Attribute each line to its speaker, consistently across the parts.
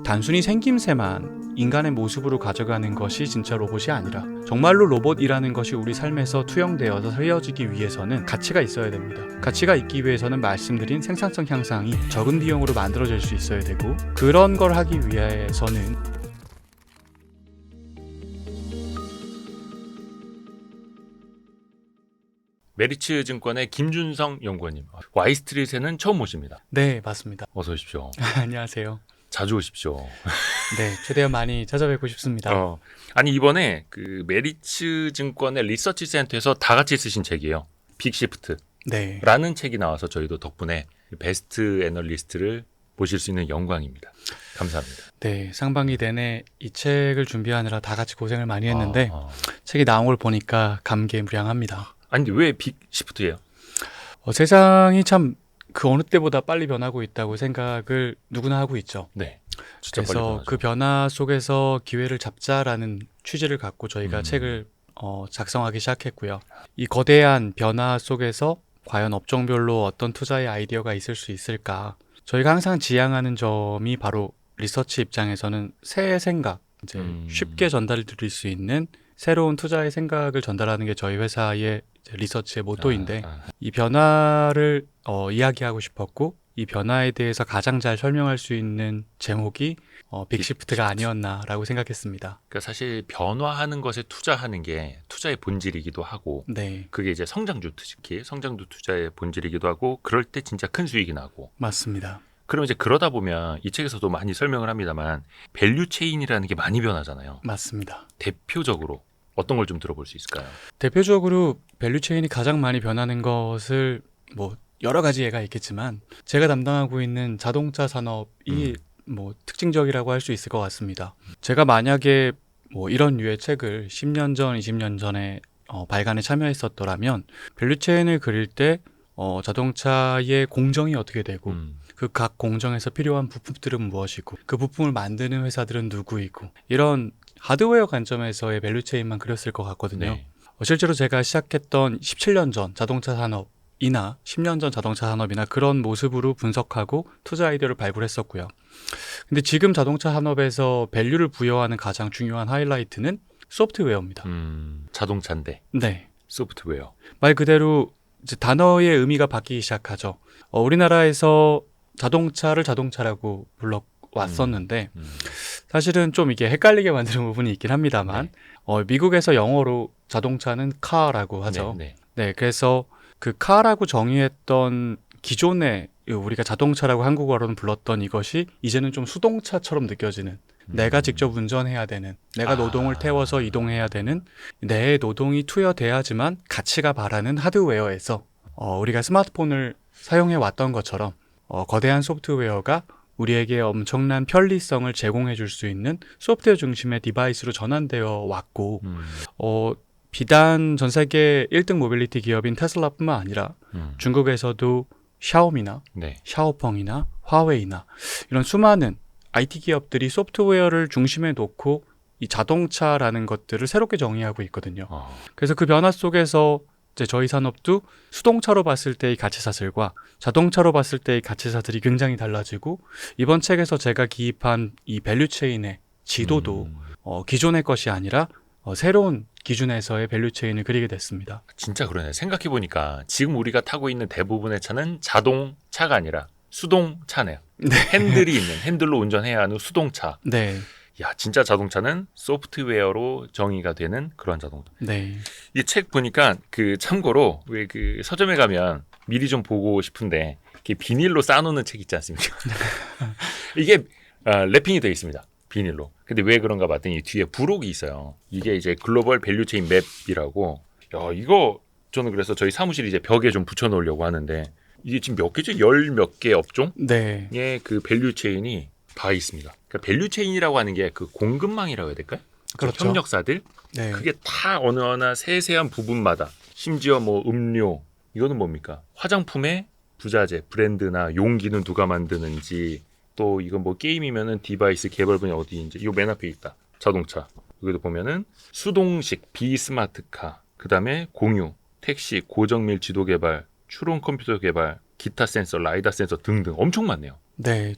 Speaker 1: 단순히 생김새만 인간의 모습으로 가져가는 것이 진짜 로봇이 아니라 정말로 로봇이라는 것이 우리 삶에서 투영되어서 살려지기 위해서는 가치가 있어야 됩니다. 가치가 있기 위해서는 말씀드린 생산성 향상이 적은 비용으로 만들어질 수 있어야 되고, 그런 걸 하기 위해서는
Speaker 2: 메리츠 증권의 김준성 연구원님, Y스트릿에는 처음 모십니다.
Speaker 1: 네, 맞습니다.
Speaker 2: 어서 오십시오.
Speaker 1: 안녕하세요.
Speaker 2: 자주 오십시오.
Speaker 1: 네, 최대한 많이 찾아뵙고 싶습니다.
Speaker 2: 아니 이번에 그 메리츠 증권의 리서치 센터에서 다 같이 쓰신 책이에요. 빅시프트라는
Speaker 1: 네.
Speaker 2: 책이 나와서 저희도 덕분에 베스트 애널리스트를 모실 수 있는 영광입니다. 감사합니다.
Speaker 1: 네, 상반기 내내 이 책을 준비하느라 다 같이 고생을 많이 했는데
Speaker 2: 아.
Speaker 1: 책이 나온 걸 보니까 감개무량합니다.
Speaker 2: 아니 근데 왜 빅시프트예요?
Speaker 1: 세상이 참 그 어느 때보다 빨리 변하고 있다고 생각을 누구나 하고 있죠.
Speaker 2: 네, 진짜 빨리
Speaker 1: 그래서
Speaker 2: 변하죠.
Speaker 1: 그 변화 속에서 기회를 잡자라는 취지를 갖고 저희가 책을 작성하기 시작했고요. 이 거대한 변화 속에서 과연 업종별로 어떤 투자의 아이디어가 있을 수 있을까? 저희가 항상 지향하는 점이 바로 리서치 입장에서는 새 생각, 이제 쉽게 전달 드릴 수 있는 새로운 투자의 생각을 전달하는 게 저희 회사의 이제 리서치의 모토인데, 이 변화를 이야기하고 싶었고, 이 변화에 대해서 가장 잘 설명할 수 있는 제목이 빅시프트가 아니었나라고 생각했습니다.
Speaker 2: 그러니까 사실 변화하는 것에 투자하는 게 투자의 본질이기도 하고,
Speaker 1: 네,
Speaker 2: 그게 이제 성장주 특히 성장주 투자의 본질이기도 하고, 그럴 때 진짜 큰 수익이 나고.
Speaker 1: 맞습니다.
Speaker 2: 그럼 이제 그러다 보면 이 책에서도 많이 설명을 합니다만 밸류 체인이라는 게 많이 변하잖아요.
Speaker 1: 맞습니다.
Speaker 2: 대표적으로 어떤 걸 좀 들어볼 수 있을까요?
Speaker 1: 대표적으로 밸류체인이 가장 많이 변하는 것을 뭐 여러 가지 예가 있겠지만 제가 담당하고 있는 자동차 산업이 뭐 특징적이라고 할 수 있을 것 같습니다. 제가 만약에 뭐 이런 류의 책을 10년 전, 20년 전에 발간에 참여했었더라면 밸류체인을 그릴 때 자동차의 공정이 어떻게 되고 그 각 공정에서 필요한 부품들은 무엇이고 그 부품을 만드는 회사들은 누구이고 이런 하드웨어 관점에서의 밸류체인만 그렸을 것 같거든요.
Speaker 2: 네.
Speaker 1: 실제로 제가 시작했던 17년 전 자동차 산업이나 10년 전 자동차 산업이나 그런 모습으로 분석하고 투자 아이디어를 발굴했었고요. 근데 지금 자동차 산업에서 밸류를 부여하는 가장 중요한 하이라이트는 소프트웨어입니다.
Speaker 2: 자동차인데
Speaker 1: 네.
Speaker 2: 소프트웨어.
Speaker 1: 말 그대로 이제 단어의 의미가 바뀌기 시작하죠. 우리나라에서 자동차를 자동차라고 불러왔었는데 사실은 좀 이게 헷갈리게 만드는 부분이 있긴 합니다만 미국에서 영어로 자동차는 car라고 하죠.
Speaker 2: 네.
Speaker 1: 네, 그래서 그 car라고 정의했던 기존의 우리가 자동차라고 한국어로는 불렀던 이것이 이제는 좀 수동차처럼 느껴지는, 내가 직접 운전해야 되는, 내가 노동을 태워서 이동해야 되는, 내 노동이 투여돼야지만 가치가 바라는 하드웨어에서 우리가 스마트폰을 사용해 왔던 것처럼 거대한 소프트웨어가 우리에게 엄청난 편리성을 제공해 줄 수 있는 소프트웨어 중심의 디바이스로 전환되어 왔고 비단 전 세계 1등 모빌리티 기업인 테슬라뿐만 아니라 중국에서도 샤오미나
Speaker 2: 네.
Speaker 1: 샤오펑이나 화웨이나 이런 수많은 IT 기업들이 소프트웨어를 중심에 놓고 이 자동차라는 것들을 새롭게 정의하고 있거든요. 그래서 그 변화 속에서 이제 저희 산업도 수동차로 봤을 때의 가치사슬과 자동차로 봤을 때의 가치사슬이 굉장히 달라지고, 이번 책에서 제가 기입한 이 밸류체인의 지도도 기존의 것이 아니라 새로운 기준에서의 밸류체인을 그리게 됐습니다.
Speaker 2: 진짜 그러네. 생각해보니까 지금 우리가 타고 있는 대부분의 차는 자동차가 아니라 수동차네요.
Speaker 1: 네.
Speaker 2: 핸들이 있는, 핸들로 운전해야 하는 수동차.
Speaker 1: 네,
Speaker 2: 야, 진짜 자동차는 소프트웨어로 정의가 되는 그런 자동차.
Speaker 1: 네,
Speaker 2: 이 책 보니까 그 참고로 왜 그 서점에 가면 미리 좀 보고 싶은데 이렇게 비닐로 쌓아놓는 책 있지 않습니까? 이게 랩핑이 되어 있습니다. 비닐로. 근데 왜 그런가 봤더니 뒤에 부록이 있어요. 이게 이제 글로벌 밸류체인 맵이라고. 야, 이거 저는 그래서 저희 사무실 이제 벽에 좀 붙여놓으려고 하는데 이게 지금 몇 개죠? 10몇 개 업종의
Speaker 1: 네,
Speaker 2: 그 밸류체인이 다 있습니다. 그러니까 밸류체인이라고 하는 게 그 공급망이라고 해야 될까요?
Speaker 1: 그렇죠.
Speaker 2: 협력사들.
Speaker 1: 네.
Speaker 2: 그게 다 어느 하나 세세한 부분마다, 심지어 뭐 음료, 이거는 뭡니까? 화장품의 부자재, 브랜드나 용기는 누가 만드는지, 또 이건 뭐 게임이면은 디바이스 개발 분야 어디인지, 이거 맨 앞에 있다. 자동차. 여기도 보면은 수동식 비스마트카, 그 다음에 공유, 택시, 고정밀 지도 개발, 추론 컴퓨터 개발, 기타 센서, 라이다 센서 등등 엄청 많네요.
Speaker 1: 네.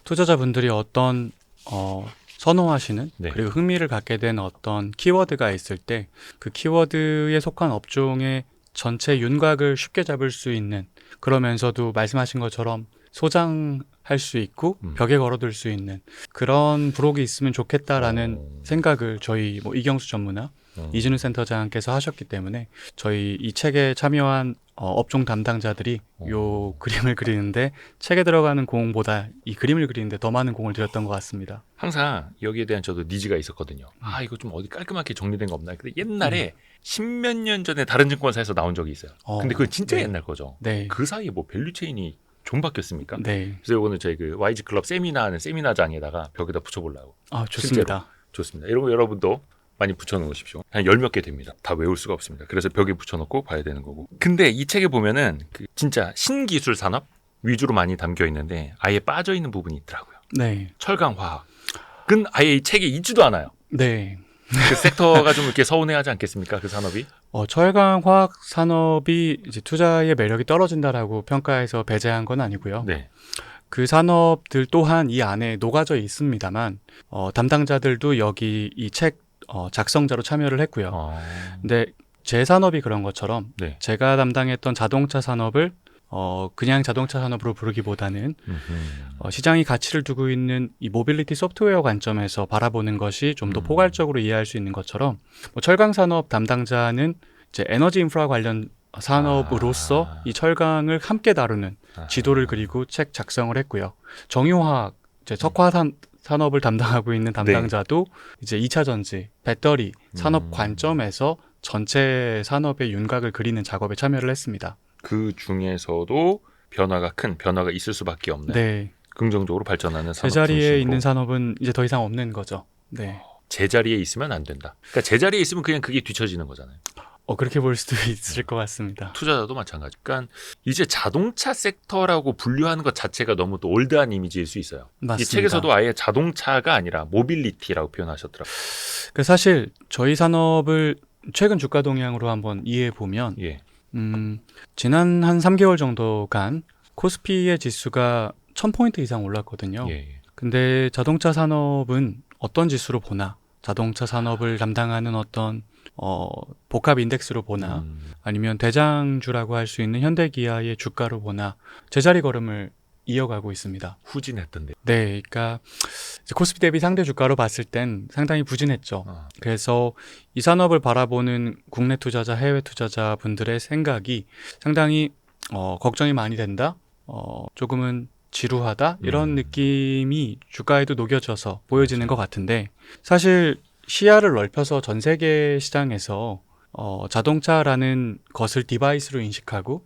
Speaker 1: 투자자분들이 어떤 선호하시는
Speaker 2: 네.
Speaker 1: 그리고 흥미를 갖게 된 어떤 키워드가 있을 때 그 키워드에 속한 업종의 전체 윤곽을 쉽게 잡을 수 있는 그러면서도 말씀하신 것처럼 소장할 수 있고 벽에 걸어둘 수 있는 그런 브록이 있으면 좋겠다라는 생각을 저희 뭐 이경수 전무나 이진우 센터장께서 하셨기 때문에 저희 이 책에 참여한 업종 담당자들이 요 그림을 그리는데 책에 들어가는 공보다 이 그림을 그리는데 더 많은 공을 들였던 것 같습니다.
Speaker 2: 항상 여기에 대한 저도 니즈가 있었거든요. 이거 좀 어디 깔끔하게 정리된 거 없나? 근데 옛날에 십몇 년 전에 다른 증권사에서 나온 적이 있어요. 근데 그건 진짜
Speaker 1: 네.
Speaker 2: 옛날 거죠.
Speaker 1: 네.
Speaker 2: 그 사이에 뭐 밸류 체인이 좀 바뀌었습니까?
Speaker 1: 네.
Speaker 2: 그래서 이거는 저희 그 YG 클럽 세미나하는 세미나장에다가 벽에다 붙여보려고.
Speaker 1: 좋습니다.
Speaker 2: 좋습니다. 이런 거 여러분도 많이 붙여놓으십시오. 한 10몇 개 됩니다. 다 외울 수가 없습니다. 그래서 벽에 붙여놓고 봐야 되는 거고. 근데 이 책에 보면은 그 진짜 신기술 산업 위주로 많이 담겨 있는데 아예 빠져 있는 부분이 있더라고요.
Speaker 1: 네.
Speaker 2: 철강화학은 아예 이 책에 있지도 않아요.
Speaker 1: 네.
Speaker 2: 그 섹터가 좀 이렇게 서운해하지 않겠습니까? 그 산업이?
Speaker 1: 철강 화학 산업이 이제 투자의 매력이 떨어진다라고 평가해서 배제한 건 아니고요.
Speaker 2: 네.
Speaker 1: 그 산업들 또한 이 안에 녹아져 있습니다만 담당자들도 여기 이 책 작성자로 참여를 했고요. 근데 제 산업이 그런 것처럼
Speaker 2: 네.
Speaker 1: 제가 담당했던 자동차 산업을 그냥 자동차 산업으로 부르기보다는 시장이 가치를 두고 있는 이 모빌리티 소프트웨어 관점에서 바라보는 것이 좀 더 포괄적으로 이해할 수 있는 것처럼 철강 산업 담당자는 이제 에너지 인프라 관련 산업으로서 이 철강을 함께 다루는 지도를 그리고 책 작성을 했고요. 정유화학, 이제 석화 산업을 담당하고 있는 담당자도 이제 2차 전지, 배터리 산업 관점에서 전체 산업의 윤곽을 그리는 작업에 참여를 했습니다.
Speaker 2: 그 중에서도 큰 변화가 있을 수밖에 없는
Speaker 1: 네.
Speaker 2: 긍정적으로 발전하는 산업
Speaker 1: 제자리에
Speaker 2: 중심으로.
Speaker 1: 있는 산업은 이제 더 이상 없는 거죠. 네.
Speaker 2: 제자리에 있으면 안 된다. 그러니까 제자리에 있으면 그냥 그게 뒤처지는 거잖아요.
Speaker 1: 그렇게 볼 수도 있을 것 같습니다.
Speaker 2: 투자자도 마찬가지. 그러니까 이제 자동차 섹터라고 분류하는 것 자체가 너무 또 올드한 이미지일 수 있어요.
Speaker 1: 맞습니다.
Speaker 2: 이 책에서도 아예 자동차가 아니라 모빌리티라고 표현하셨더라고요.
Speaker 1: 사실 저희 산업을 최근 주가 동향으로 한번 이해해 보면
Speaker 2: 예.
Speaker 1: 지난 한 3개월 정도간 코스피의 지수가 1000포인트 이상 올랐거든요.
Speaker 2: 예.
Speaker 1: 근데 자동차 산업은 어떤 지수로 보나, 자동차 산업을 담당하는 어떤 복합 인덱스로 보나, 아니면 대장주라고 할 수 있는 현대기아의 주가로 보나 제자리 걸음을 이어가고 있습니다.
Speaker 2: 후진했던데.
Speaker 1: 네, 그러니까 이제 코스피 대비 상대 주가로 봤을 땐 상당히 부진했죠. 그래서 이 산업을 바라보는 국내 투자자, 해외 투자자 분들의 생각이 상당히 걱정이 많이 된다, 조금은 지루하다 이런 느낌이 주가에도 녹여져서 보여지는 것 같은데, 사실 시야를 넓혀서 전 세계 시장에서 자동차라는 것을 디바이스로 인식하고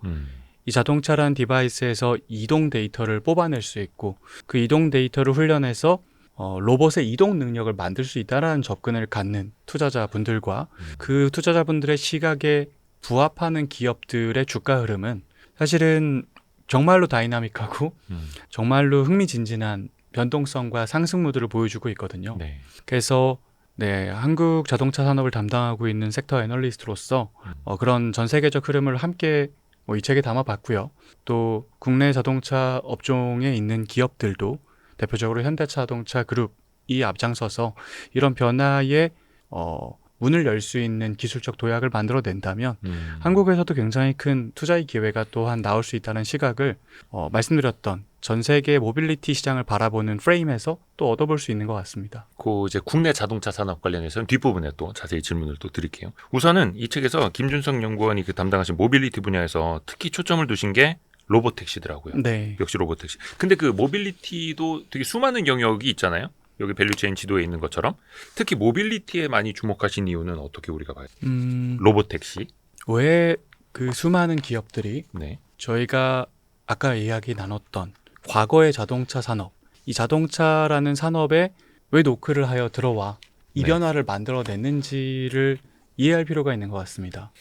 Speaker 1: 이 자동차란 디바이스에서 이동 데이터를 뽑아낼 수 있고 그 이동 데이터를 훈련해서 로봇의 이동 능력을 만들 수 있다라는 접근을 갖는 투자자분들과 그 투자자분들의 시각에 부합하는 기업들의 주가 흐름은 사실은 정말로 다이나믹하고 정말로 흥미진진한 변동성과 상승 무드를 보여주고 있거든요.
Speaker 2: 네.
Speaker 1: 그래서 한국 자동차 산업을 담당하고 있는 섹터 애널리스트로서 그런 전 세계적 흐름을 함께 이 책에 담아봤고요. 또 국내 자동차 업종에 있는 기업들도 대표적으로 현대자동차 그룹이 앞장서서 이런 변화에 문을 열 수 있는 기술적 도약을 만들어낸다면 한국에서도 굉장히 큰 투자의 기회가 또한 나올 수 있다는 시각을 말씀드렸던 전 세계 모빌리티 시장을 바라보는 프레임에서 또 얻어볼 수 있는 것 같습니다.
Speaker 2: 그 이제 국내 자동차 산업 관련해서는 뒷부분에 또 자세히 질문을 또 드릴게요. 우선은 이 책에서 김준성 연구원이 그 담당하신 모빌리티 분야에서 특히 초점을 두신 게 로보택시더라고요.
Speaker 1: 네.
Speaker 2: 역시 로보택시. 근데 그 모빌리티도 되게 수많은 영역이 있잖아요. 여기 밸류체인 지도에 있는 것처럼 특히 모빌리티에 많이 주목하신 이유는 어떻게 우리가 봐요? 로보택시.
Speaker 1: 왜 그 수많은 기업들이
Speaker 2: 네.
Speaker 1: 저희가 아까 이야기 나눴던 과거의 자동차 산업, 이 자동차라는 산업에 왜 노크를 하여 들어와 이 변화를 만들어냈는지를 이해할 필요가 있는 것 같습니다.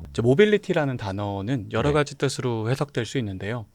Speaker 1: 이제 모빌리티라는 단어는 여러 가지 뜻으로 해석될 수 있는데요.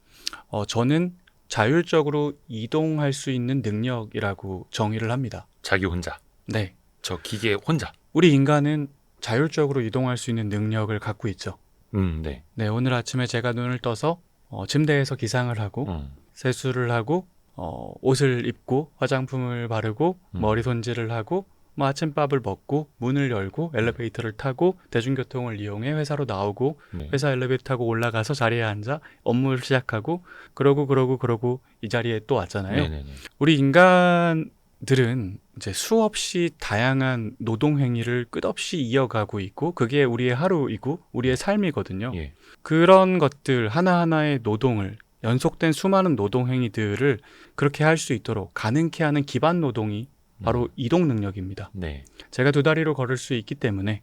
Speaker 1: 저는 자율적으로 이동할 수 있는 능력이라고 정의를 합니다.
Speaker 2: 자기 혼자.
Speaker 1: 네.
Speaker 2: 저 기계 혼자.
Speaker 1: 우리 인간은 자율적으로 이동할 수 있는 능력을 갖고 있죠.
Speaker 2: 네.
Speaker 1: 네, 오늘 아침에 제가 눈을 떠서 침대에서 기상을 하고 세수를 하고 옷을 입고 화장품을 바르고 머리 손질을 하고 뭐 아침밥을 먹고 문을 열고 엘리베이터를 타고 대중교통을 이용해 회사로 나오고
Speaker 2: 네.
Speaker 1: 회사 엘리베이터 타고 올라가서 자리에 앉아 업무를 시작하고 그러고 이 자리에 또 왔잖아요.
Speaker 2: 네네네.
Speaker 1: 우리 인간들은 이제 수없이 다양한 노동 행위를 끝없이 이어가고 있고 그게 우리의 하루이고 우리의 삶이거든요.
Speaker 2: 예.
Speaker 1: 그런 것들 하나하나의 노동을 연속된 수많은 노동 행위들을 그렇게 할 수 있도록 가능케 하는 기반 노동이 바로 이동 능력입니다.
Speaker 2: 네.
Speaker 1: 제가 두 다리로 걸을 수 있기 때문에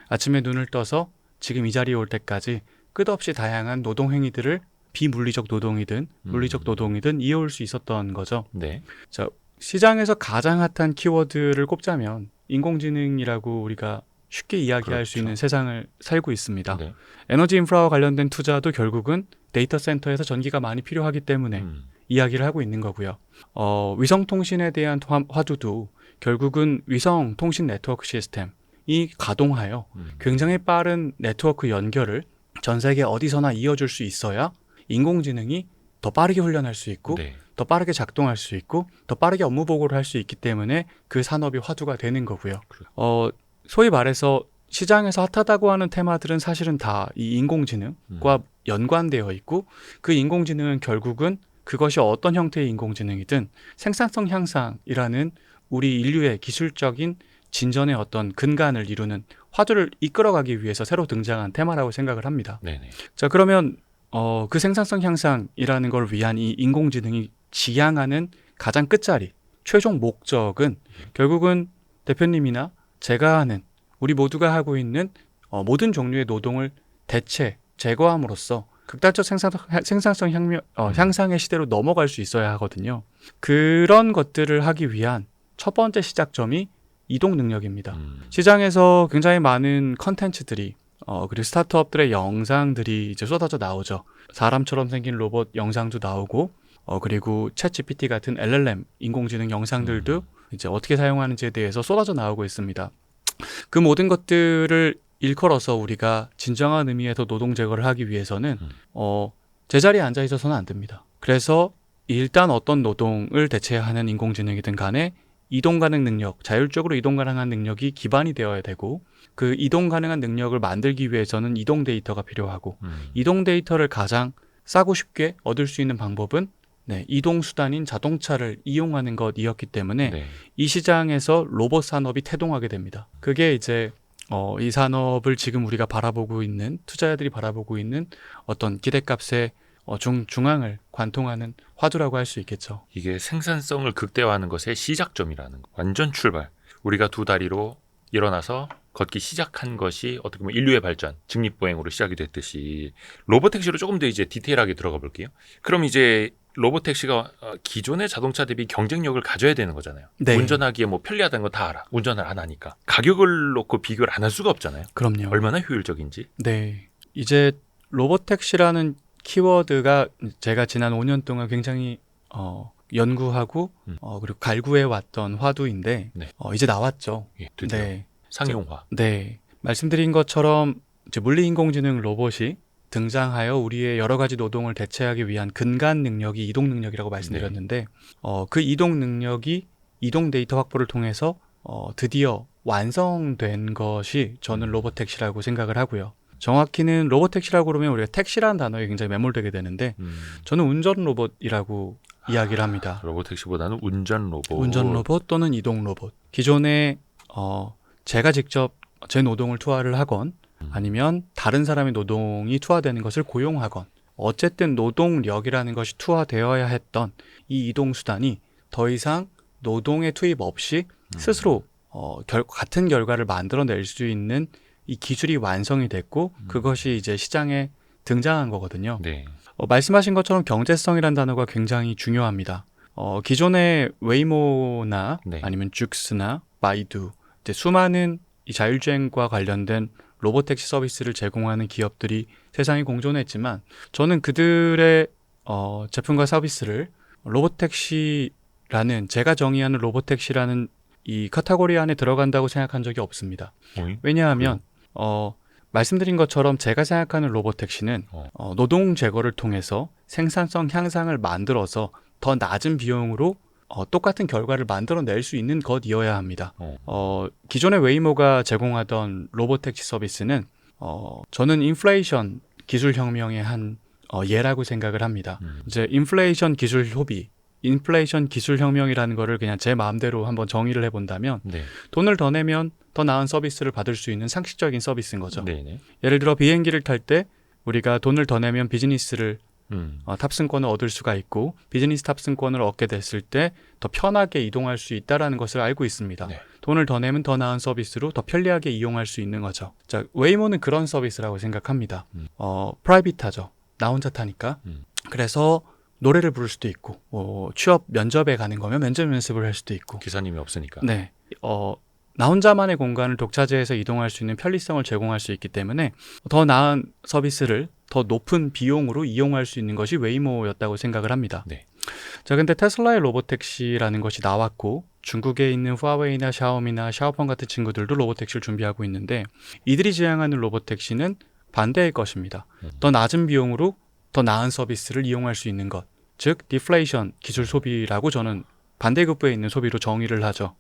Speaker 1: 아침에 눈을 떠서 지금 이 자리에 올 때까지 끝없이 다양한 노동 행위들을 비물리적 노동이든 물리적 노동이든 이어올 수 있었던 거죠.
Speaker 2: 네.
Speaker 1: 자, 시장에서 가장 핫한 키워드를 꼽자면 인공지능이라고 우리가 쉽게 이야기할 수
Speaker 2: 그렇죠.
Speaker 1: 있는 세상을 살고 있습니다.
Speaker 2: 네.
Speaker 1: 에너지 인프라와 관련된 투자도 결국은 데이터 센터에서 전기가 많이 필요하기 때문에 이야기를 하고 있는 거고요. 위성통신에 대한 화두도 결국은 위성통신 네트워크 시스템이 가동하여 굉장히 빠른 네트워크 연결을 전 세계 어디서나 이어줄 수 있어야 인공지능이 더 빠르게 훈련할 수 있고
Speaker 2: 네.
Speaker 1: 더 빠르게 작동할 수 있고 더 빠르게 업무 보고를 할 수 있기 때문에 그 산업이 화두가 되는 거고요. 소위 말해서 시장에서 핫하다고 하는 테마들은 사실은 다 이 인공지능과 연관되어 있고 그 인공지능은 결국은 그것이 어떤 형태의 인공지능이든 생산성 향상이라는 우리 인류의 기술적인 진전의 어떤 근간을 이루는 화두를 이끌어가기 위해서 새로 등장한 테마라고 생각을 합니다.
Speaker 2: 네네.
Speaker 1: 자, 그러면 그 생산성 향상이라는 걸 위한 이 인공지능이 지향하는 가장 끝자리, 최종 목적은 결국은 대표님이나 제가 하는 우리 모두가 하고 있는 모든 종류의 노동을 제거함으로써 극단적 생산성 향상의 시대로 넘어갈 수 있어야 하거든요. 그런 것들을 하기 위한 첫 번째 시작점이 이동 능력입니다. 시장에서 굉장히 많은 컨텐츠들이 그리고 스타트업들의 영상들이 이제 쏟아져 나오죠. 사람처럼 생긴 로봇 영상도 나오고 그리고 챗 GPT 같은 LLM 인공지능 영상들도 이제 어떻게 사용하는지에 대해서 쏟아져 나오고 있습니다. 그 모든 것들을 일컬어서 우리가 진정한 의미에서 노동 제거를 하기 위해서는 제자리에 앉아 있어서는 안 됩니다. 그래서 일단 어떤 노동을 대체해야 하는 인공지능이든 간에 이동 가능 능력, 자율적으로 이동 가능한 능력이 기반이 되어야 되고 그 이동 가능한 능력을 만들기 위해서는 이동 데이터가 필요하고 이동 데이터를 가장 싸고 쉽게 얻을 수 있는 방법은 이동 수단인 자동차를 이용하는 것이었기 때문에
Speaker 2: 네.
Speaker 1: 이 시장에서 로봇 산업이 태동하게 됩니다. 그게 이제 이 산업을 지금 우리가 바라보고 있는 투자자들이 바라보고 있는 어떤 기대값의 중앙을 관통하는 화두라고 할 수 있겠죠.
Speaker 2: 이게 생산성을 극대화하는 것의 시작점이라는 거. 완전 출발. 우리가 두 다리로 일어나서 걷기 시작한 것이 어떻게 보면 인류의 발전, 직립보행으로 시작이 됐듯이 로봇택시로 조금 더 이제 디테일하게 들어가 볼게요. 그럼 이제 로봇택시가 기존의 자동차 대비 경쟁력을 가져야 되는 거잖아요.
Speaker 1: 네.
Speaker 2: 운전하기에 뭐 편리하다는 거 다 알아. 운전을 안 하니까. 가격을 놓고 비교를 안 할 수가 없잖아요.
Speaker 1: 그럼요.
Speaker 2: 얼마나 효율적인지.
Speaker 1: 네. 이제 로봇택시라는 키워드가 제가 지난 5년 동안 굉장히 연구하고 그리고 갈구해 왔던 화두인데
Speaker 2: 네.
Speaker 1: 이제 나왔죠.
Speaker 2: 예, 드디어
Speaker 1: 네.
Speaker 2: 상용화.
Speaker 1: 네. 말씀드린 것처럼 이제 물리인공지능 로봇이 등장하여 우리의 여러 가지 노동을 대체하기 위한 근간 능력이 이동 능력이라고 말씀드렸는데 그 이동 능력이 이동 데이터 확보를 통해서 드디어 완성된 것이 저는 로봇택시라고 생각을 하고요. 정확히는 로봇택시라고 그러면 우리가 택시라는 단어에 굉장히 매몰되게 되는데 저는 운전 로봇이라고 이야기를 합니다.
Speaker 2: 로봇택시보다는 운전 로봇.
Speaker 1: 운전 로봇 또는 이동 로봇. 기존에 제가 직접 제 노동을 투하를 하건 아니면 다른 사람의 노동이 투하되는 것을 고용하건 어쨌든 노동력이라는 것이 투하되어야 했던 이 이동 수단이 더 이상 노동의 투입 없이 스스로 같은 결과를 만들어낼 수 있는 이 기술이 완성이 됐고 그것이 이제 시장에 등장한 거거든요.
Speaker 2: 네.
Speaker 1: 말씀하신 것처럼 경제성이라는 단어가 굉장히 중요합니다. 기존의 웨이모나
Speaker 2: 네.
Speaker 1: 아니면 죽스나 바이두 이제 수많은 이 자율주행과 관련된 로봇택시 서비스를 제공하는 기업들이 세상에 공존했지만 저는 그들의 제품과 서비스를 로봇택시라는 제가 정의하는 로봇택시라는 이 카테고리 안에 들어간다고 생각한 적이 없습니다. 왜냐하면 말씀드린 것처럼 제가 생각하는 로봇택시는 노동 제거를 통해서 생산성 향상을 만들어서 더 낮은 비용으로 똑같은 결과를 만들어낼 수 있는 것이어야 합니다. 기존의 웨이모가 제공하던 로보택시 서비스는 저는 인플레이션 기술 혁명의 한 예라고 생각을 합니다. 이제 인플레이션 기술 소비, 인플레이션 기술 혁명이라는 거를 그냥 제 마음대로 한번 정의를 해본다면
Speaker 2: 네.
Speaker 1: 돈을 더 내면 더 나은 서비스를 받을 수 있는 상식적인 서비스인 거죠.
Speaker 2: 네네.
Speaker 1: 예를 들어 비행기를 탈 때 우리가 돈을 더 내면 비즈니스를 탑승권을 얻을 수가 있고 비즈니스 탑승권을 얻게 됐을 때 더 편하게 이동할 수 있다는 것을 알고 있습니다.
Speaker 2: 네.
Speaker 1: 돈을 더 내면 더 나은 서비스로 더 편리하게 이용할 수 있는 거죠. 자, 웨이모는 그런 서비스라고 생각합니다. 프라이빗하죠. 나 혼자 타니까. 그래서 노래를 부를 수도 있고 취업 면접에 가는 거면 면접 연습을 할 수도 있고
Speaker 2: 기사님이 없으니까.
Speaker 1: 네. 나 혼자만의 공간을 독차지해서 이동할 수 있는 편리성을 제공할 수 있기 때문에 더 나은 서비스를 더 높은 비용으로 이용할 수 있는 것이 웨이모였다고 생각을 합니다.
Speaker 2: 네.
Speaker 1: 자, 근데 테슬라의 로보택시라는 것이 나왔고 중국에 있는 후아웨이나 샤오미나 샤오펑 같은 친구들도 로보택시를 준비하고 있는데 이들이 지향하는 로보택시는 반대의 것입니다. 더 낮은 비용으로 더 나은 서비스를 이용할 수 있는 것, 즉 디플레이션 기술 소비라고 저는 반대급부에 있는 소비로 정의를 하죠.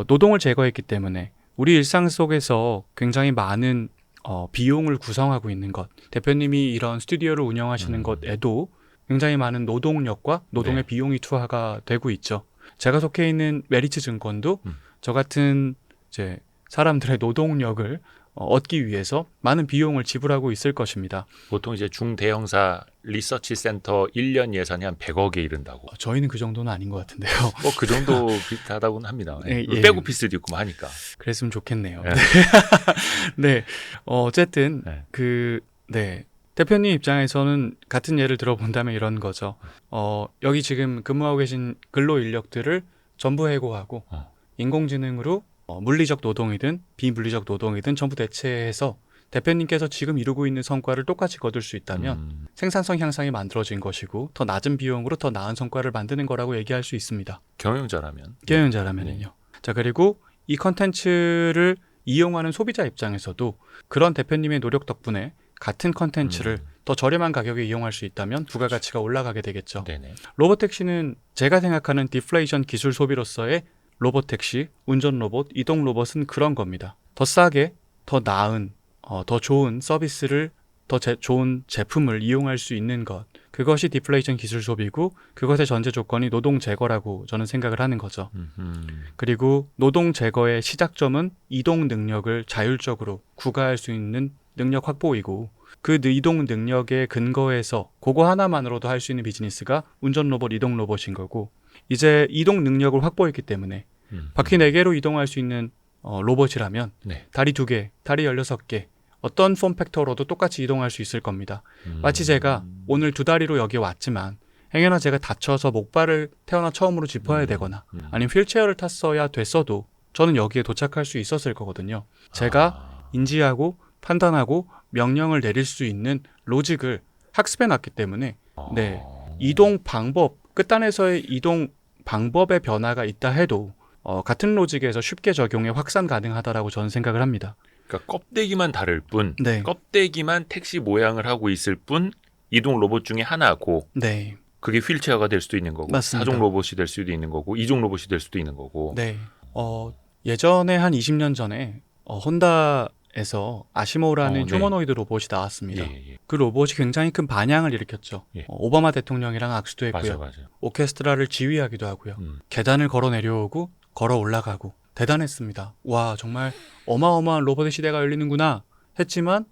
Speaker 1: 노동을 제거했기 때문에 우리 일상 속에서 굉장히 많은 비용을 구성하고 있는 것, 대표님이 이런 스튜디오를 운영하시는 것에도 굉장히 많은 노동력과 노동의
Speaker 2: 네.
Speaker 1: 비용이 투하가 되고 있죠. 제가 속해 있는 메리츠 증권도 저 같은 이제 사람들의 노동력을 얻기 위해서 많은 비용을 지불하고 있을 것입니다.
Speaker 2: 보통 이제 중대형사 리서치 센터 1년 예산이 한 100억에 이른다고.
Speaker 1: 저희는 그 정도는 아닌 것 같은데요.
Speaker 2: 뭐 그 정도 비슷하다고는 합니다.
Speaker 1: 예.
Speaker 2: 백오피스도 있고 뭐 하니까.
Speaker 1: 그랬으면 좋겠네요.
Speaker 2: 네.
Speaker 1: 네. 어쨌든
Speaker 2: 네.
Speaker 1: 대표님 입장에서는 같은 예를 들어본다면 이런 거죠. 여기 지금 근무하고 계신 근로 인력들을 전부 해고하고 인공지능으로 물리적 노동이든 비물리적 노동이든 전부 대체해서 대표님께서 지금 이루고 있는 성과를 똑같이 거둘 수 있다면 생산성 향상이 만들어진 것이고 더 낮은 비용으로 더 나은 성과를 만드는 거라고 얘기할 수 있습니다. 경영자라면은요. 자, 그리고 이 컨텐츠를 이용하는 소비자 입장에서도 그런 대표님의 노력 덕분에 같은 컨텐츠를 더 저렴한 가격에 이용할 수 있다면 부가가치가 올라가게 되겠죠.
Speaker 2: 네네.
Speaker 1: 로보택시는 제가 생각하는 디플레이션 기술 소비로서의 로보택시, 운전 로봇, 이동 로봇은 그런 겁니다. 더 싸게, 더 나은, 더 좋은 서비스를, 더 좋은 제품을 이용할 수 있는 것. 그것이 디플레이션 기술 소비고 그것의 전제 조건이 노동 제거라고 저는 생각을 하는 거죠. 그리고 노동 제거의 시작점은 이동 능력을 자율적으로 구가할 수 있는 능력 확보이고 그 이동 능력의 근거에서 그거 하나만으로도 할 수 있는 비즈니스가 운전 로봇, 이동 로봇인 거고 이제 이동 능력을 확보했기 때문에 바퀴 4개로 이동할 수 있는 로봇이라면
Speaker 2: 네.
Speaker 1: 다리 2개, 다리 16개 어떤 폼팩터로도 똑같이 이동할 수 있을 겁니다. 마치 제가 오늘 2다리로 여기 왔지만 행여나 제가 다쳐서 목발을 태어나 처음으로 짚어야 되거나 아니면 휠체어를 탔어야 됐어도 저는 여기에 도착할 수 있었을 거거든요. 제가 인지하고 판단하고 명령을 내릴 수 있는 로직을 학습해 놨기 때문에 네, 이동 방법, 끝단에서의 이동 방법의 변화가 있다 해도 같은 로직에서 쉽게 적용해 확산 가능하다라고 저는 생각을 합니다.
Speaker 2: 그러니까 껍데기만 다를 뿐,
Speaker 1: 네.
Speaker 2: 껍데기만 택시 모양을 하고 있을 뿐 이동 로봇 중에 하나고
Speaker 1: 네.
Speaker 2: 그게 휠체어가 될 수도 있는 거고
Speaker 1: 맞습니다.
Speaker 2: 4종 로봇이 될 수도 있는 거고 2종 로봇이 될 수도 있는 거고.
Speaker 1: 네. 예전에 한 20년 전에 혼다에서 아시모라는
Speaker 2: 네.
Speaker 1: 휴머노이드 로봇이 나왔습니다.
Speaker 2: 예.
Speaker 1: 그 로봇이 굉장히 큰 반향을 일으켰죠.
Speaker 2: 예.
Speaker 1: 오바마 대통령이랑 악수도 했고요.
Speaker 2: 맞아요.
Speaker 1: 오케스트라를 지휘하기도 하고요. 계단을 걸어 내려오고 걸어 올라가고 대단했습니다. 와, 정말 어마어마한 로봇의 시대가 열리는구나 했지만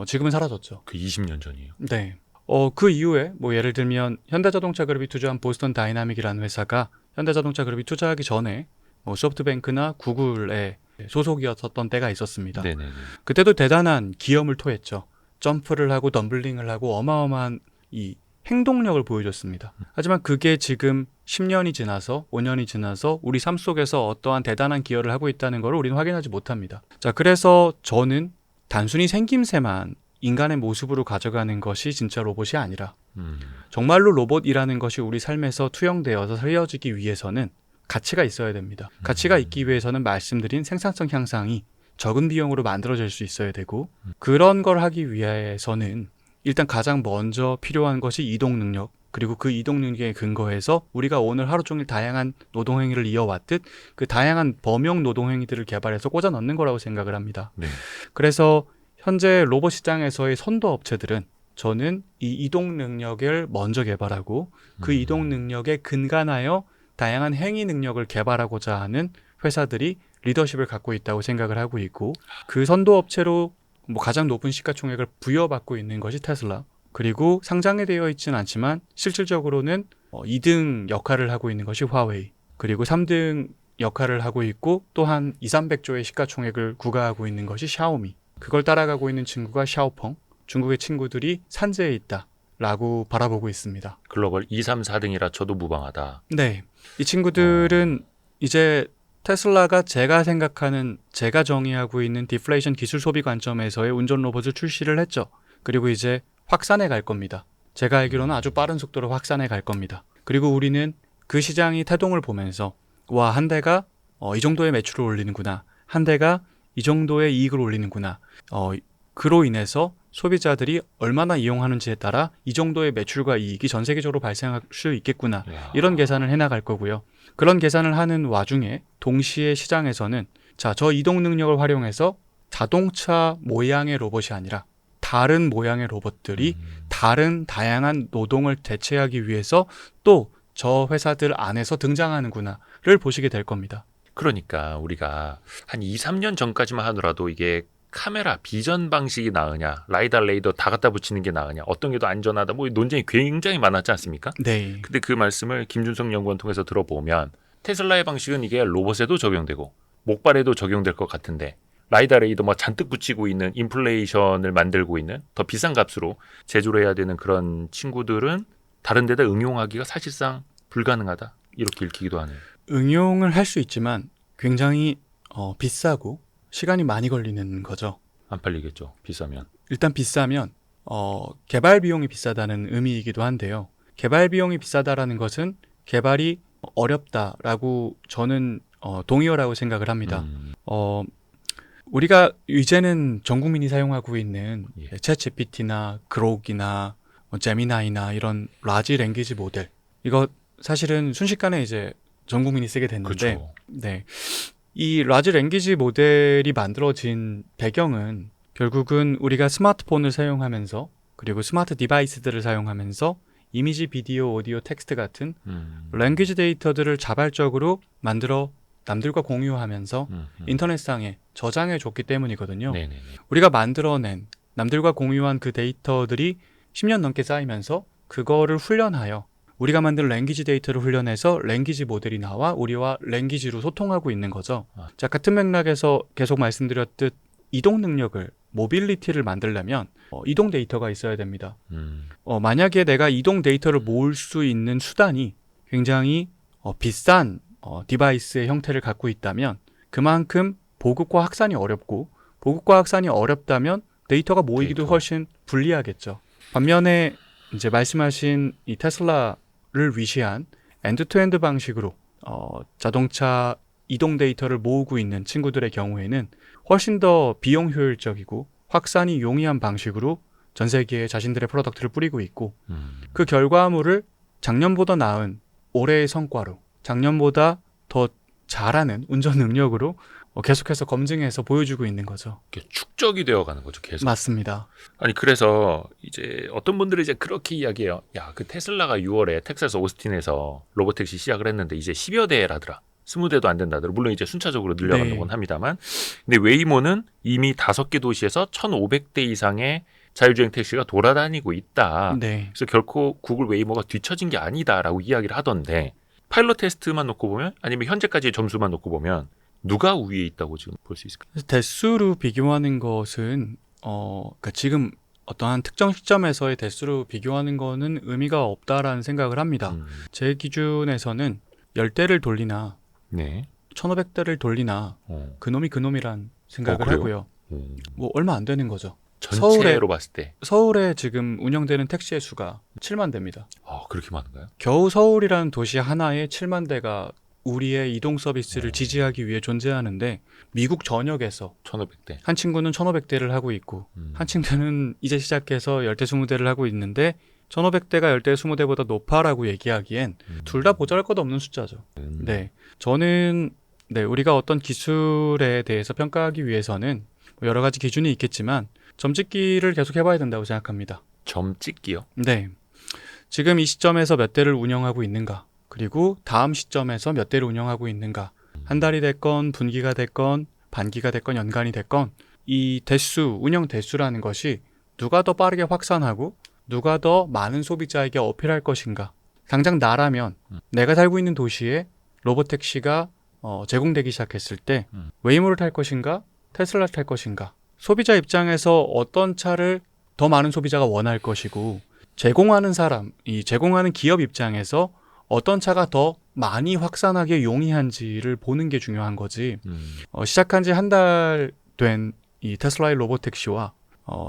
Speaker 1: 지금은 사라졌죠.
Speaker 2: 그 20년 전이에요.
Speaker 1: 네. 그 이후에 뭐 예를 들면 현대자동차 그룹이 투자한 보스턴 다이나믹이라는 회사가 현대자동차 그룹이 투자하기 전에 뭐 소프트뱅크나 구글에 소속이었던 때가 있었습니다.
Speaker 2: 네네.
Speaker 1: 그때도 대단한 기염을 토했죠. 점프를 하고 덤블링을 하고 어마어마한 이 행동력을 보여줬습니다. 하지만 그게 지금 10년이 지나서 5년이 지나서 우리 삶 속에서 어떠한 대단한 기여를 하고 있다는 걸 우리는 확인하지 못합니다. 자, 그래서 저는 단순히 생김새만 인간의 모습으로 가져가는 것이 진짜 로봇이 아니라 정말로 로봇이라는 것이 우리 삶에서 투영되어서 살려지기 위해서는 가치가 있어야 됩니다. 가치가 있기 위해서는 말씀드린 생산성 향상이 적은 비용으로 만들어질 수 있어야 되고 그런 걸 하기 위해서는 일단 가장 먼저 필요한 것이 이동 능력, 그리고 그 이동 능력에 근거해서 우리가 오늘 하루 종일 다양한 노동 행위를 이어왔듯 그 다양한 범용 노동 행위들을 개발해서 꽂아 넣는 거라고 생각을 합니다.
Speaker 2: 네.
Speaker 1: 그래서 현재 로봇 시장에서의 선도 업체들은 저는 이 이동 능력을 먼저 개발하고 그 이동 능력에 근간하여 다양한 행위 능력을 개발하고자 하는 회사들이 리더십을 갖고 있다고 생각을 하고 있고 그 선도 업체로 뭐 가장 높은 시가총액을 부여받고 있는 것이 테슬라. 그리고 상장에 되어 있지는 않지만 실질적으로는 2등 역할을 하고 있는 것이 화웨이. 그리고 3등 역할을 하고 있고 또한 2,300조의 시가총액을 구가하고 있는 것이 샤오미. 그걸 따라가고 있는 친구가 샤오펑. 중국의 친구들이 산재에 있다라고 바라보고 있습니다.
Speaker 2: 글로벌 2, 3, 4등이라 저도 무방하다.
Speaker 1: 네. 이 친구들은 이제 테슬라가 제가 생각하는 제가 정의하고 있는 디플레이션 기술 소비 관점에서의 운전 로봇을 출시를 했죠. 그리고 이제 확산해 갈 겁니다. 제가 알기로는 아주 빠른 속도로 확산해 갈 겁니다. 그리고 우리는 그 시장이 태동을 보면서 와, 한 대가 이 정도의 매출을 올리는구나. 한 대가 이 정도의 이익을 올리는구나. 그로 인해서 소비자들이 얼마나 이용하는지에 따라 이 정도의 매출과 이익이 전 세계적으로 발생할 수 있겠구나. 이런 계산을 해나갈 거고요. 그런 계산을 하는 와중에 동시에 시장에서는 자, 저 이동 능력을 활용해서 자동차 모양의 로봇이 아니라 다른 모양의 로봇들이 다른 다양한 노동을 대체하기 위해서 또 저 회사들 안에서 등장하는구나를 보시게 될 겁니다.
Speaker 2: 그러니까 우리가 한 2, 3년 전까지만 하더라도 이게 카메라 비전 방식이 나으냐, 라이다 레이더 다 갖다 붙이는 게 나으냐, 어떤 게 더 안전하다, 뭐 논쟁이 굉장히 많았지 않습니까?
Speaker 1: 네.
Speaker 2: 근데 그 말씀을 김준성 연구원 통해서 들어보면 테슬라의 방식은 이게 로봇에도 적용되고 목발에도 적용될 것 같은데 라이다 레이더 뭐 잔뜩 붙이고 있는 인플레이션을 만들고 있는 더 비싼 값으로 제조를 해야 되는 그런 친구들은 다른 데다 응용하기가 사실상 불가능하다. 이렇게 읽히기도 하네요.
Speaker 1: 응용을 할 수 있지만 굉장히 비싸고 시간이 많이 걸리는 거죠.
Speaker 2: 안 팔리겠죠. 비싸면.
Speaker 1: 일단 비싸면 개발 비용이 비싸다는 의미이기도 한데요. 개발 비용이 비싸다라는 것은 개발이 어렵다라고 저는 동의어라고 생각을 합니다. 우리가 이제는 전 국민이 사용하고 있는 챗 GPT나 그록이나 제미나이나 이런 라지 랭귀지 모델 이거 사실은 순식간에 이제 전 국민이 쓰게 됐는데
Speaker 2: 그렇죠.
Speaker 1: 네. 이 라지 랭귀지 모델이 만들어진 배경은 결국은 우리가 스마트폰을 사용하면서 그리고 스마트 디바이스들을 사용하면서 이미지, 비디오, 오디오, 텍스트 같은 랭귀지 데이터들을 자발적으로 만들어 남들과 공유하면서 인터넷상에 저장해 줬기 때문이거든요.
Speaker 2: 네네네.
Speaker 1: 우리가 만들어낸 남들과 공유한 그 데이터들이 10년 넘게 쌓이면서 그거를 훈련하여 우리가 만든 랭귀지 데이터를 훈련해서 랭귀지 모델이 나와 우리와 랭귀지로 소통하고 있는 거죠. 자, 같은 맥락에서 계속 말씀드렸듯 이동 능력을, 모빌리티를 만들려면 이동 데이터가 있어야 됩니다. 만약에 내가 이동 데이터를 모을 수 있는 수단이 굉장히 비싼 디바이스의 형태를 갖고 있다면 그만큼 보급과 확산이 어렵고 보급과 확산이 어렵다면 데이터가 모이기도 훨씬 불리하겠죠. 반면에 이제 말씀하신 이 테슬라를 위시한 엔드-투-엔드 방식으로 자동차 이동 데이터를 모으고 있는 친구들의 경우에는 훨씬 더 비용 효율적이고 확산이 용이한 방식으로 전 세계에 자신들의 프로덕트를 뿌리고 있고 그 결과물을 작년보다 나은 올해의 성과로 작년보다 더 잘하는 운전 능력으로 계속해서 검증해서 보여주고 있는 거죠.
Speaker 2: 축적이 되어가는 거죠, 계속.
Speaker 1: 맞습니다.
Speaker 2: 아니 그래서 이제 어떤 분들이 이제 그렇게 이야기해요. 야, 그 테슬라가 6월에 텍사스 오스틴에서 로보택시 시작을 했는데 이제 10여 대라더라. 20대도 안 된다더라. 물론 이제 순차적으로 늘려가는 합니다만, 근데 웨이모는 이미 5개 도시에서 1,500대 이상의 자율주행 택시가 돌아다니고 있다.
Speaker 1: 네.
Speaker 2: 그래서 결코 구글 웨이모가 뒤처진 게 아니다라고 이야기를 하던데 파일럿 테스트만 놓고 보면 아니면 현재까지의 점수만 놓고 보면 누가 우위에 있다고 지금 볼 수 있을까요?
Speaker 1: 대수로 비교하는 것은 그러니까 지금 어떠한 특정 시점에서의 대수로 비교하는 거는 의미가 없다라는 생각을 합니다. 제 기준에서는 10대를 돌리나
Speaker 2: 네.
Speaker 1: 1,500대를 돌리나 그놈이란 생각을 하고요. 뭐 얼마 안 되는 거죠.
Speaker 2: 전체로 봤을 때
Speaker 1: 서울에 지금 운영되는 택시의 수가 7만 대입니다.
Speaker 2: 그렇게 많은가요?
Speaker 1: 겨우 서울이라는 도시 하나에 7만 대가 우리의 이동 서비스를 지지하기 위해 존재하는데 미국 전역에서
Speaker 2: 1,500대.
Speaker 1: 한 친구는 1,500대를 하고 있고 한 친구는 이제 시작해서 10대 20대를 하고 있는데 1500대가 10대, 20대보다 높아라고 얘기하기엔 둘 다 보잘것없는 숫자죠. 네. 저는 우리가 어떤 기술에 대해서 평가하기 위해서는 뭐 여러 가지 기준이 있겠지만 점찍기를 계속 해봐야 된다고 생각합니다.
Speaker 2: 점 찍기요?
Speaker 1: 네. 지금 이 시점에서 몇 대를 운영하고 있는가, 그리고 다음 시점에서 몇 대를 운영하고 있는가, 한 달이 됐건 분기가 됐건 반기가 됐건 연간이 됐건 이 대수, 운영 대수라는 것이 누가 더 빠르게 확산하고 누가 더 많은 소비자에게 어필할 것인가. 당장 나라면 내가 살고 있는 도시에 로보택시가 제공되기 시작했을 때 웨이모를 탈 것인가, 테슬라를 탈 것인가. 소비자 입장에서 어떤 차를 더 많은 소비자가 원할 것이고, 제공하는 사람, 이 제공하는 기업 입장에서 어떤 차가 더 많이 확산하게 용이한지를 보는 게 중요한 거지. 시작한 지 한 달 된 이 테슬라의 로보택시와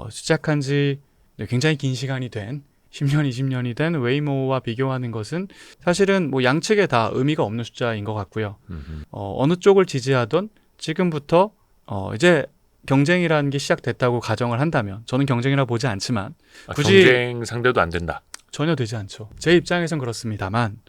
Speaker 1: 시작한 지 굉장히 긴 시간이 된 10년, 20년이 된 웨이모와 비교하는 것은 사실은 뭐 양측에 다 의미가 없는 숫자인 것 같고요. 어느 쪽을 지지하던 지금부터 이제 경쟁이라는 게 시작됐다고 가정을 한다면, 저는 경쟁이라 보지 않지만 굳이
Speaker 2: 경쟁 상대도 안 된다.
Speaker 1: 전혀 되지 않죠. 제 입장에선 그렇습니다만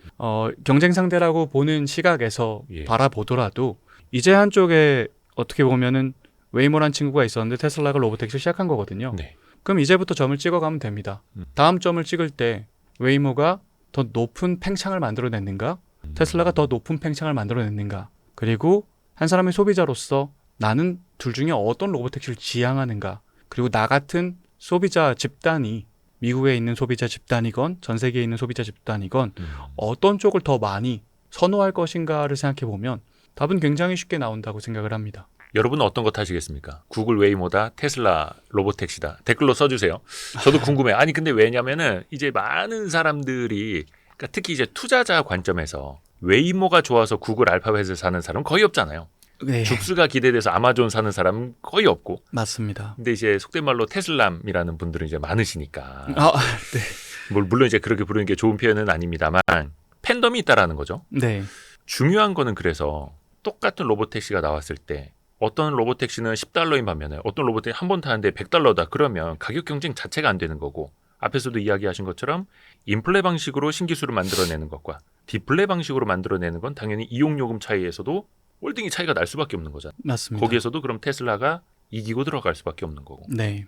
Speaker 1: 경쟁 상대라고 보는 시각에서
Speaker 2: 예.
Speaker 1: 바라보더라도 이제 한쪽에 어떻게 보면은 웨이모란 친구가 있었는데 테슬라가 로보택시를 시작한 거거든요.
Speaker 2: 네.
Speaker 1: 그럼 이제부터 점을 찍어가면 됩니다. 다음 점을 찍을 때 웨이모가 더 높은 팽창을 만들어냈는가, 테슬라가 더 높은 팽창을 만들어냈는가, 그리고 한 사람의 소비자로서 나는 둘 중에 어떤 로보택시를 지향하는가, 그리고 나 같은 소비자 집단이 미국에 있는 소비자 집단이건 전 세계에 있는 소비자 집단이건 어떤 쪽을 더 많이 선호할 것인가를 생각해보면 답은 굉장히 쉽게 나온다고 생각을 합니다.
Speaker 2: 여러분은 어떤 거 타시겠습니까? 구글 웨이모다, 테슬라 로보택시다. 댓글로 써주세요. 저도 궁금해요. 아니 근데 왜냐면은 이제 많은 사람들이, 그러니까 특히 이제 투자자 관점에서 웨이모가 좋아서 구글 알파벳을 사는 사람은 거의 없잖아요.
Speaker 1: 네,
Speaker 2: 줍스가 기대돼서 아마존 사는 사람은 거의 없고.
Speaker 1: 맞습니다.
Speaker 2: 근데 이제 속된 말로 테슬람이라는 분들은 이제 많으시니까.
Speaker 1: 네.
Speaker 2: 물론 이제 그렇게 부르는 게 좋은 표현은 아닙니다만 팬덤이 있다라는 거죠.
Speaker 1: 네.
Speaker 2: 중요한 거는 그래서 똑같은 로보택시가 나왔을 때 어떤 로보택시는 $10인 반면에 어떤 로보택시 한 번 타는데 $100다. 그러면 가격 경쟁 자체가 안 되는 거고, 앞에서도 이야기하신 것처럼 인플레 방식으로 신기술을 만들어내는 것과 디플레 방식으로 만들어내는 건 당연히 이용요금 차이에서도 월등히 차이가 날 수밖에 없는 거잖아요.
Speaker 1: 맞습니다.
Speaker 2: 거기에서도 그럼 테슬라가 이기고 들어갈 수밖에 없는 거고.
Speaker 1: 네.